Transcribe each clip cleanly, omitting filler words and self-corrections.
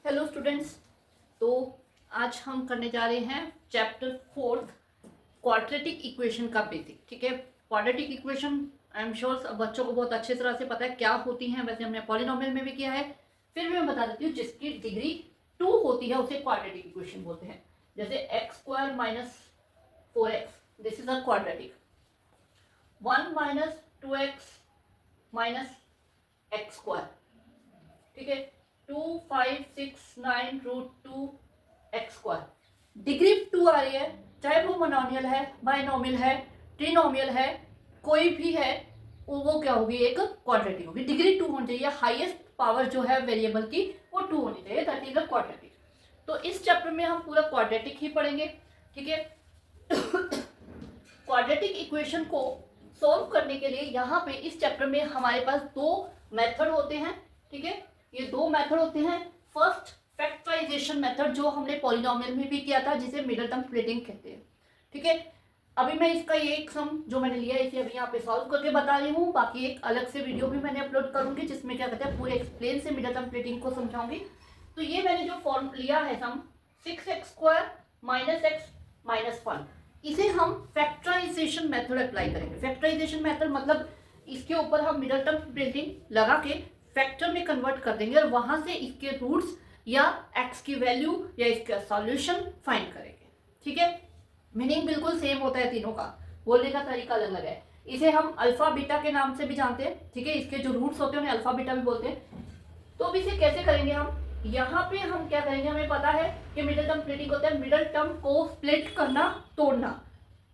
Hello students. तो आज हम करने जा रहे हैं चैप्टर 4 क्वाड्रेटिक इक्वेशन का बेसिक। ठीक है, quadratic equation I am sure बच्चों को बहुत अच्छे तरह से पता है क्या होती हैं। वैसे हमने पॉलिनोमियल में भी किया है। फिर भी मैं बता देती हूँ, जिसकी डिग्री 2 होती है उसे क्वाड्रेटिक इक्वेशन बोलते हैं। जैसे x² minus 4x, this is a quadratic. 1 minus 2x minus x², ठीक है। 2 5 6 9 √2 x², डिग्री 2 आ रही है, चाहे वो मोनोमियल है, बाइनोमियल है, ट्रिनोमियल है, कोई भी है, वो क्या होगी, एक क्वाड्रेटिक होगी। डिग्री 2 होनी चाहिए, हाईएस्ट पावर जो है वेरिएबल की वो 2 होनी चाहिए, दैट इज अ क्वाड्रेटिक। तो इस चैप्टर में हम पूरा क्वाड्रेटिक ही पढ़ेंगे। ठीक है, क्वाड्रेटिक इक्वेशन को सॉल्व करने के लिए यहाँ पे इस चैप्टर में हमारे पास दो मेथड होते हैं। ठीक है, ये दो मेथड होते हैं। फर्स्ट फैक्टराइजेशन मेथड, जो हमने पॉलिनोमियल में भी किया था, जिसे मिडल टर्म स्प्लिटिंग कहते हैं। ठीक है, अभी मैं इसका ये एक सम जो मैंने लिया है इसे अभी यहाँ पे सॉल्व करके बता रही हूँ। बाकी एक अलग से वीडियो भी मैंने अपलोड करूंगी जिसमें क्या कहते हैं पूरे एक्सप्लेन से मिडल टर्म स्प्लिटिंग को समझाऊंगी। तो ये मैंने जो फॉर्म लिया है सम 6x² माइनस x माइनस 1, इसे हम फैक्टराइजेशन मेथड अप्लाई करेंगे। फैक्टराइजेशन मेथड मतलब इसके ऊपर हम मिडल टर्म स्प्लिटिंग लगा के फैक्टर में कन्वर्ट कर देंगे और वहां से इसके रूट्स या x की वैल्यू या इसका सॉल्यूशन फाइंड करेंगे। ठीक है, मीनिंग बिल्कुल सेम होता है तीनों का, बोलने का तरीका अलग अलग है। इसे हम अल्फा बीटा के नाम से भी जानते हैं। ठीक है, इसके जो रूट्स होते हैं उन्हें अल्फा बीटा भी बोलते हैं। तो अब इसे कैसे करेंगे हम, यहाँ पे हम क्या करेंगे, हमें पता है कि मिडल टर्म स्प्लिटिंग होता है मिडल टर्म को स्प्लिट करना, तोड़ना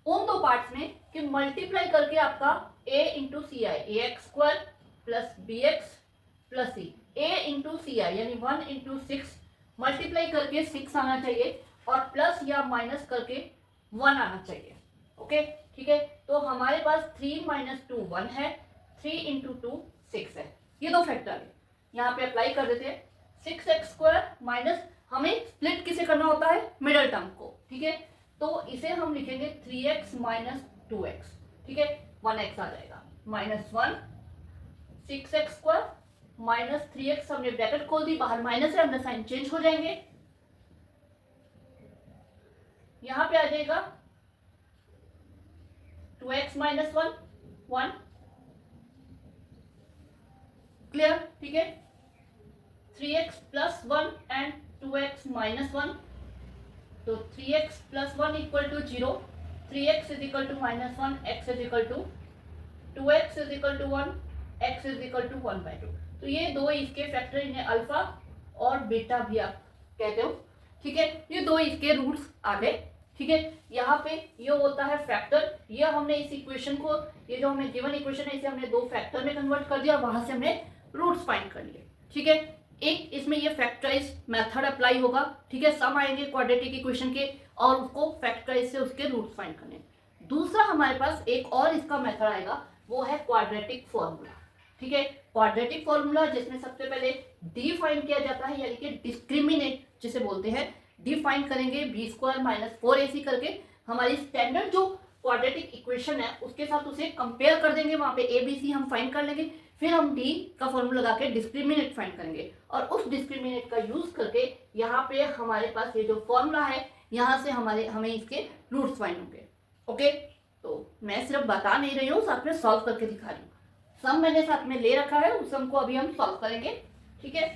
उन दो पार्ट्स में कि मल्टीप्लाई करके आपका a into C I, ax² plus bx plus C, a into C I यानी 1 इंटू 6 मल्टीप्लाई करके 6 आना चाहिए और प्लस या माइनस करके 1 आना चाहिए। ओके, ठीक है। तो हमारे पास 3 माइनस 2 1 है, 3 इंटू 2 6 है। ये दो फैक्टर है, यहाँ पे अप्लाई कर देते हैं। 6x² माइनस, हमें स्प्लिट किसे करना होता है, मिडल टर्म को। ठीक है, तो इसे हम लिखेंगे 3x माइनस 2x। ठीक है, 1x आ जाएगा माइनस 1, 6x² माइनस 3x, हमने ब्रैकेट खोल दी, बाहर माइनस है, अंदर साइन चेंज हो जाएंगे। यहां पे आ जाएगा 2x माइनस 1 1, क्लियर। ठीक है, 3x plus 1 and 2x minus 1, तो 3x plus 1 equal to 0, 3x is equal to minus 1, x is equal to 2x is equal to 1, x is equal to 1/2। तो ये दो इसके फैक्टर, इन्हें अल्फा और beta भी आप कहते हो। ठीक है, ये दो इसके रूट्स आ गए। ठीक है, यहाँ पे ये होता है फैक्टर। ये हमने इस इक्वेशन को, ये जो हमें गिवन इक्वेशन है, इसे हमने दो फैक्टर में कन्वर्ट कर दिया और वहां से हमने रूट्स फाइंड कर लिए। ठीक है, एक इसमें ये फैक्टराइज मेथड अप्लाई होगा। ठीक है, सम आएंगे क्वाड्रेटिक इक्वेशन के और उसको फैक्टराइज से उसके रूट्स फाइंड करने। दूसरा हमारे पास एक और इसका मेथड आएगा, वो है क्वाड्रेटिक फॉर्मूला। ठीक है, क्वाड्रेटिक फॉर्मूला जिसमें सबसे पहले डिफाइन किया जाता है, यानी कि डिस्क्रिमिनेट जिसे बोलते हैं, डिफाइन करेंगे b² माइनस 4ac करके। हमारी स्टैंडर्ड जो क्वाड्रेटिक इक्वेशन है उसके साथ उसे कंपेयर कर देंगे, वहां पे abc हम फाइंड कर लेंगे। फिर हम d का फॉर्मूला लगा के डिस्क्रिमिनेट फाइंड करेंगे और उस डिस्क्रिमिनेट का यूज करके यहाँ पे हमारे पास ये जो फॉर्मूला है, यहाँ से हमें इसके रूट्स फाइंड होंगे। ओके, तो मैं सिर्फ बता नहीं रही हूँ, साथ में सॉल्व करके दिखा रही हूँ। सम मैंने साथ में ले रखा है, उस सम को अभी हम सॉल्व करेंगे। ठीक है,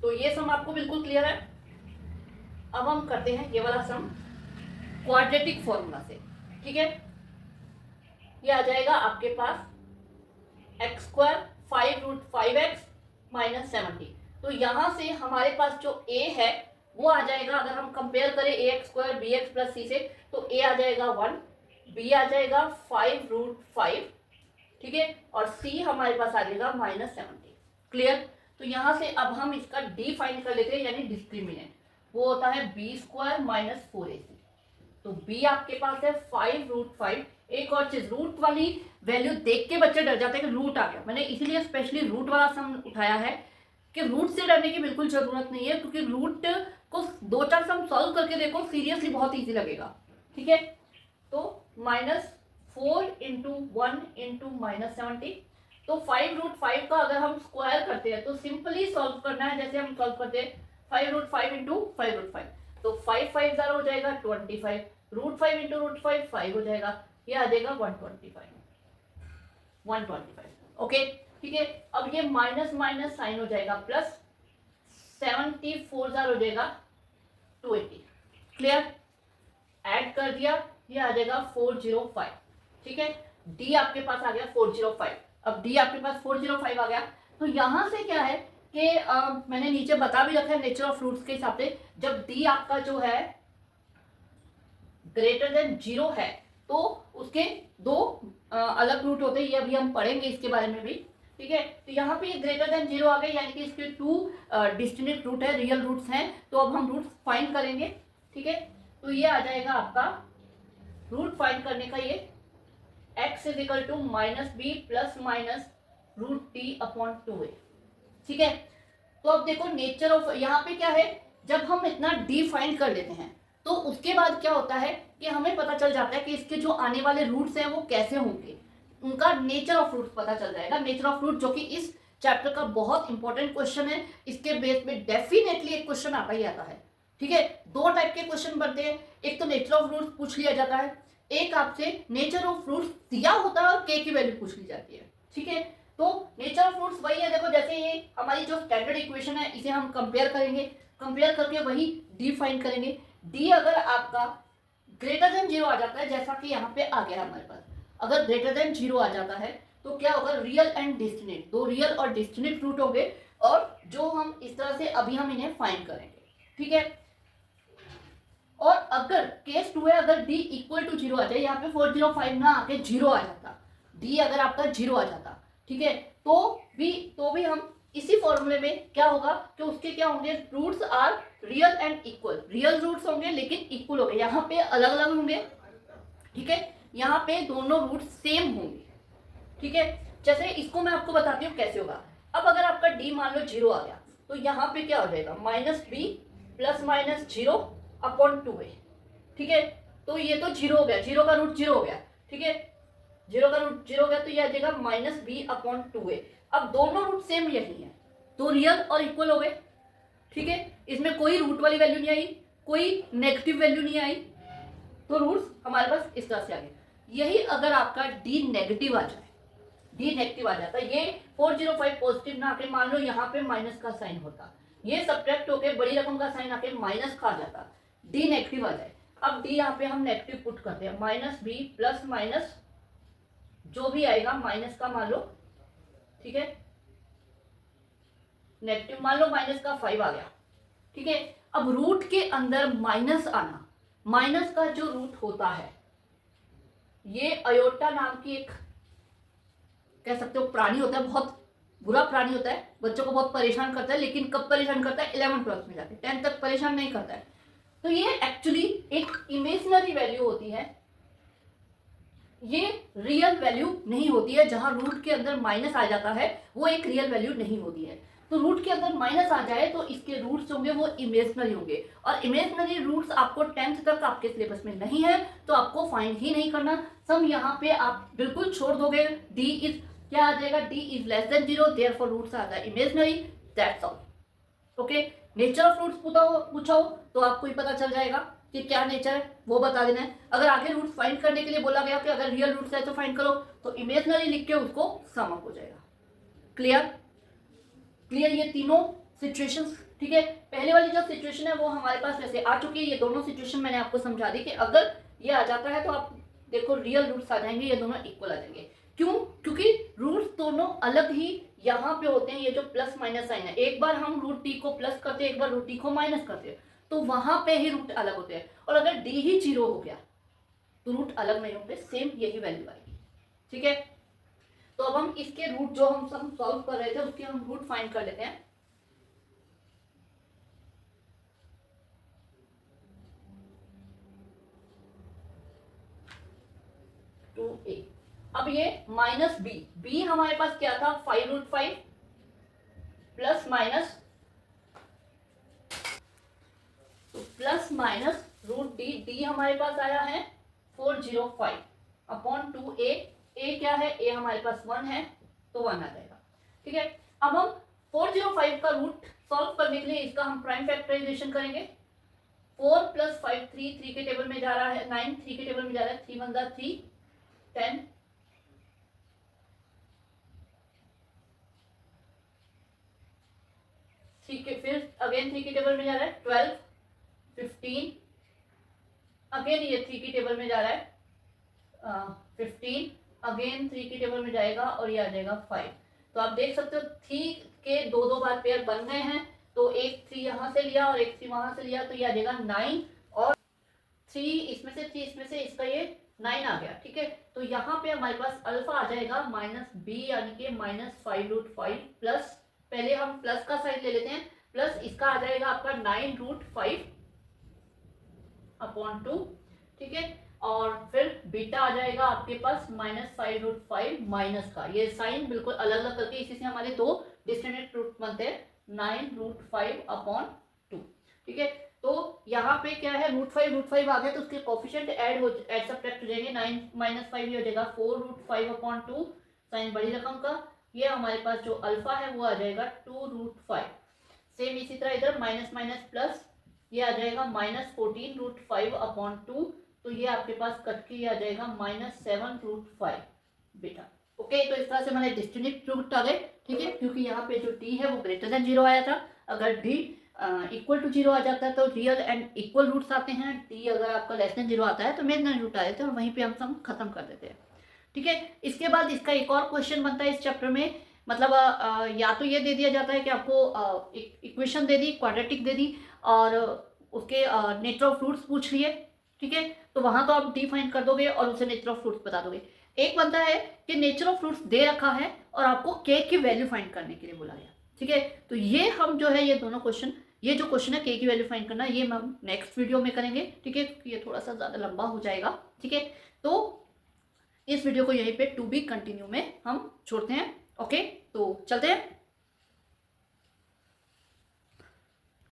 तो ये सम आपको बिल्कुल क्लियर है। अब हम करते हैं ये वाला सम क्वाड्रेटिक फॉर्मूला से। ठीक है, ये आ जाएगा आपके पास x² 5√5x माइनस 70। तो यहां से हमारे पास जो a है वो आ जाएगा, अगर हम कंपेयर करें ax² bx प्लस c से, तो a आ जाएगा 1, b आ जाएगा 5√5। ठीक है, और c हमारे पास आ जाएगा माइनस 70। क्लियर। तो यहां से अब हम इसका डिफाइन कर लेते हैं, यानी डिस्क्रिमिनेंट, वो होता है b² माइनस 4ac। तो b आपके पास है 5√5। एक और चीज, रूट वाली वैल्यू देख के बच्चे डर जाते हैं कि रूट आ गया। मैंने इसीलिए स्पेशली रूट वाला सम उठाया है कि रूट से डरने की बिल्कुल जरूरत नहीं है, क्योंकि रूट को 2-4 सम सॉल्व करके देखो, सीरियसली बहुत इजी लगेगा। ठीक है, तो -4 × 1 × -70, तो 5√5 का अगर हम स्क्वायर करते हैं तो सिंपली सॉल्व करना है, जैसे हम सॉल्व करते हैं 5√5 इंटू 5√5, तो 5 5 ज़रा हो जाएगा 25, √5 इंटू √5 5 हो जाएगा, ये आ जाएगा 125। ओके ठीक है। अब ये माइनस माइनस साइन हो जाएगा प्लस, 74 ज़रा हो जाएगा 280। क्लियर, ऐड कर दिया, ये आ जाएगा 405। ठीक है, डी आपके पास आ गया 405। अब डी आपके पास 405 आ गया, तो यहां से क्या है कि मैंने नीचे बता भी रखा है नेचर ऑफ फ्रूट्स के हिसाब से, जब डी आपका जो है ग्रेटर देन 0 है तो उसके दो अलग रूट होते हैं, ये अभी हम पढ़ेंगे इसके बारे में भी। ठीक है, तो यहाँ पे ये ग्रेटर देन 0 आ गए, यानी कि इसके 2 डिस्टिंक्ट रूट है, रियल रूट्स हैं, तो अब हम रूट्स फाइंड करेंगे। ठीक है, तो ये आ जाएगा आपका रूट फाइंड करने का, ये x is equal to -b plus minus √t/2a। ठीक है, तो अब देखो नेचर ऑफ, यहाँ पे क्या है, जब हम इतना d फाइंड कर लेते हैं तो उसके बाद क्या होता है कि हमें पता चल जाता है कि इसके जो आने वाले रूट्स हैं वो कैसे होंगे, उनका नेचर ऑफ रूट्स पता चल जाएगा। नेचर ऑफ रूट जो कि इस चैप्टर का बहुत इंपॉर्टेंट क्वेश्चन है, इसके बेस पे डेफिनेटली एक क्वेश्चन आता ही आता है। ठीक है, 2 टाइप के क्वेश्चन बनते हैं, एक तो नेचर ऑफ रूट्स पूछ लिया जाता है, एक आपसे नेचर ऑफ फ्रूट्स दिया होता है और के की वैल्यू पूछ ली जाती है। ठीक है, तो नेचर ऑफ फ्रूट्स वही है, देखो जैसे ये हमारी जो स्टैंडर्ड इक्वेशन है इसे हम कंपेयर करेंगे, कंपेयर करके वही डी फाइंड करेंगे। डी अगर आपका ग्रेटर देन 0 आ जाता है, जैसा कि यहाँ पे आ गया हमारे पास, अगर ग्रेटर देन 0 आ जाता है तो क्या होगा, रियल एंड डिस्टिंक्ट, 2 रियल और डिस्टिंक्ट रूट हो गए, और जो हम इस तरह से अभी हम इन्हें फाइंड करेंगे। ठीक है, और अगर केस 2 है, अगर d इक्वल टू 0 आ जाए, यहाँ पे 405 ना आके 0 आ जाता, d अगर आपका 0 आ जाता, ठीक है, तो भी हम इसी फॉर्मूले में क्या होगा कि उसके क्या होंगे, roots are real and equal, real roots होंगे लेकिन इक्वल होंगे, यहाँ पे अलग अलग होंगे। ठीक है, यहाँ पे दोनों रूट्स सेम होंगे। ठीक है, जैसे इसको मैं आपको बताती हूँ कैसे होगा। अब अगर आपका d मान लो 0 आ गया तो यहाँ पे क्या हो जाएगा, -b प्लस माइनस 0/2a। ठीक है, तो ये तो 0 हो गया, 0 का रूट 0 हो गया। ठीक है, 0 का रूट 0 हो गया, तो ये आ जाएगा -b/2a। अब दोनों रूट सेम यही है, तो रियल और इक्वल हो गए। ठीक है, इसमें कोई रूट वाली वैल्यू नहीं आई, कोई नेगेटिव वैल्यू नहीं आई, तो रूट्स हमारे पास इस तरह से आ गए। यही अगर आपका d नेगेटिव आ जाए, d नेगेटिव आ जाता है, ये 405 पॉजिटिव ना आके मान लो यहाँ पे माइनस का साइन होता, ये सब्ट्रैक्ट होके बड़ी रकम का साइन आके माइनस का आ जाता, d नेगेटिव आ जाए। अब d यहाँ पे हम नेगेटिव पुट करते हैं, -b प्लस माइनस जो भी आएगा माइनस का मान लो। ठीक है, नेगेटिव मान लो माइनस का 5 आ गया। ठीक है, अब रूट के अंदर माइनस आना, माइनस का जो रूट होता है ये अयोटा नाम की एक कह सकते हो प्राणी होता है, बहुत बुरा प्राणी होता है, बच्चों को बहुत परेशान करता है, लेकिन कब परेशान करता है, 11 12 में जाके, 10 तक परेशान नहीं करता है। तो ये एक्चुअली एक इमेजिनरी वैल्यू होती है, ये रियल वैल्यू नहीं होती है। जहां रूट के अंदर माइनस आ जाता है वो एक रियल वैल्यू नहीं होती है। तो रूट के अंदर माइनस आ जाए तो इसके रूट्स होंगे वो इमेजिनरी होंगे, और इमेजिनरी रूट्स आपको 10th तक आपके सिलेबस में नहीं है, तो आपको फाइंड ही नहीं करना। सम यहाँ पे आप बिल्कुल छोड़ दोगे, डी इज क्या आ जाएगा, d is less than 0, therefore roots are the imaginary, that's all. Okay, nature of roots पूछा हो तो आपको ही पता चल जाएगा कि क्या नेचर है, वो बता देना है। अगर आगे रूट्स फाइंड करने के लिए बोला गया कि अगर रियल रूट्स है तो फाइंड करो, तो इमेजिनरी लिख के उसको सम अप हो जाएगा। क्लियर, क्लियर ये तीनों सिचुएशंस। ठीक है, पहले वाली जो सिचुएशन है वो हमारे पास वैसे आ चुकी है, ये दोनों सिचुएशन मैंने आपको समझा दी कि अगर ये आ जाता है तो आप देखो रियल रूट्स आ जाएंगे, ये दोनों इक्वल आ जाएंगे। क्यों, क्योंकि रूट्स दोनों अलग ही यहाँ पे होते हैं, ये जो प्लस माइनस साइन है, एक बार हम रूट टी को प्लस करते हैं, एक बार रूट टी को माइनस करते हैं, तो वहां पे ही रूट अलग होते हैं। और अगर डी ही 0 हो गया तो रूट अलग नहीं होंगे, सेम यही वैल्यू आएगी। ठीक है, तो अब हम इसके रूट जो हम सॉल्व कर रहे थे उसके हम रूट फाइंड कर लेते हैं। a, अब ये -b हमारे पास क्या था, 5√5 प्लस माइनस, तो प्लस माइनस √d हमारे पास आया है 405/2a। a क्या है, a हमारे पास 1 है, तो 1 आ जाएगा। ठीक है, अब हम 405 का रूट सॉल्व करने के लिए इसका हम प्राइम फैक्टराइजेशन करेंगे। 4 + 5 3 के टेबल में जा रहा है, 9 3 के टेबल में जा रहा है, 3 × 1 3 10 3 के, फिर अगेन 3 के टेबल में जा रहा है 12 15, अगेन ये 3 की टेबल में जा रहा है 15, अगेन 3 की टेबल में जाएगा और ये आ जाएगा 5। तो आप देख सकते हो 3 के 2 बार पेयर बन गए हैं, तो एक 3 यहाँ से लिया और एक 3 वहां से लिया, तो ये आ जाएगा 9 और 3 इसमें से 3 इसमें से, इसका ये 9 आ गया। ठीक है, तो यहाँ पे हमारे पास अल्फा आ जाएगा -b यानी कि -5√5 प्लस, पहले हम प्लस का साइन ले लेते हैं, प्लस इसका आ जाएगा आपका 9√5/2। ठीक है, और फिर बीटा आ जाएगा आपके पास -5√5 माइनस का, ये साइन बिल्कुल अलग अलग करके, इसी से हमारे दो डिस्क्रिमिनेंट रूट बनते हैं 9√5/2। ठीक है, तो यहाँ पे क्या है, √5 आ गया तो उसके कोफिशिएंट ऐड सब्ट्रैक्ट हो जाएंगे, 9 - 5 ये हो जाएगा 4√5/2 साइन बड़ी रकम का। ये हमारे पास जो अल्फा है वो आ जाएगा 2√5। सेम इसी तरह इधर माइनस माइनस प्लस, ये आ जाएगा -14√5/2, तो ये आपके पास कट के आ जाएगा -7√5 बेटा। ओके, तो इस तरह से हमारे डिस्टिंक्ट रूट आ गए। ठीक है, क्योंकि यहाँ पे जो डी है वो ग्रेटर देन 0 आया था, अगर डी इक्वल टू 0 आ जाता है तो रियल एंड इक्वल रूट्स आते हैं, डी अगर आपका लेस देन 0 आता है तो इमेजिनरी रूट आ जाते हैं और वहीं पे हम सम खत्म कर देते हैं। ठीक है, इसके बाद इसका एक और क्वेश्चन बनता है इस चैप्टर में, मतलब या तो ये दे दिया जाता है कि आपको इक्वेशन दे दी, क्वाड्रेटिक दे दी और उसके नेचर ऑफ फ्रूट्स पूछ लिए। ठीक है, तो वहां तो आप डिफाइन कर दोगे और उसे नेचर ऑफ फ्रूट्स बता दोगे। एक बनता है कि नेचर ऑफ फ्रूट्स दे रखा है और आपको के की वैल्यू फाइंड करने के लिए बोला गया। ठीक है, तो ये हम जो है ये दोनों क्वेश्चन, ये जो क्वेश्चन है के की वैल्यू फाइंड करना, ये हम नेक्स्ट वीडियो में करेंगे। ठीक है, ये थोड़ा सा ज़्यादा लंबा हो जाएगा। ठीक है, तो इस वीडियो को यहीं पे टू बी कंटिन्यू में हम छोड़ते हैं। ओके, तो चलते हैं।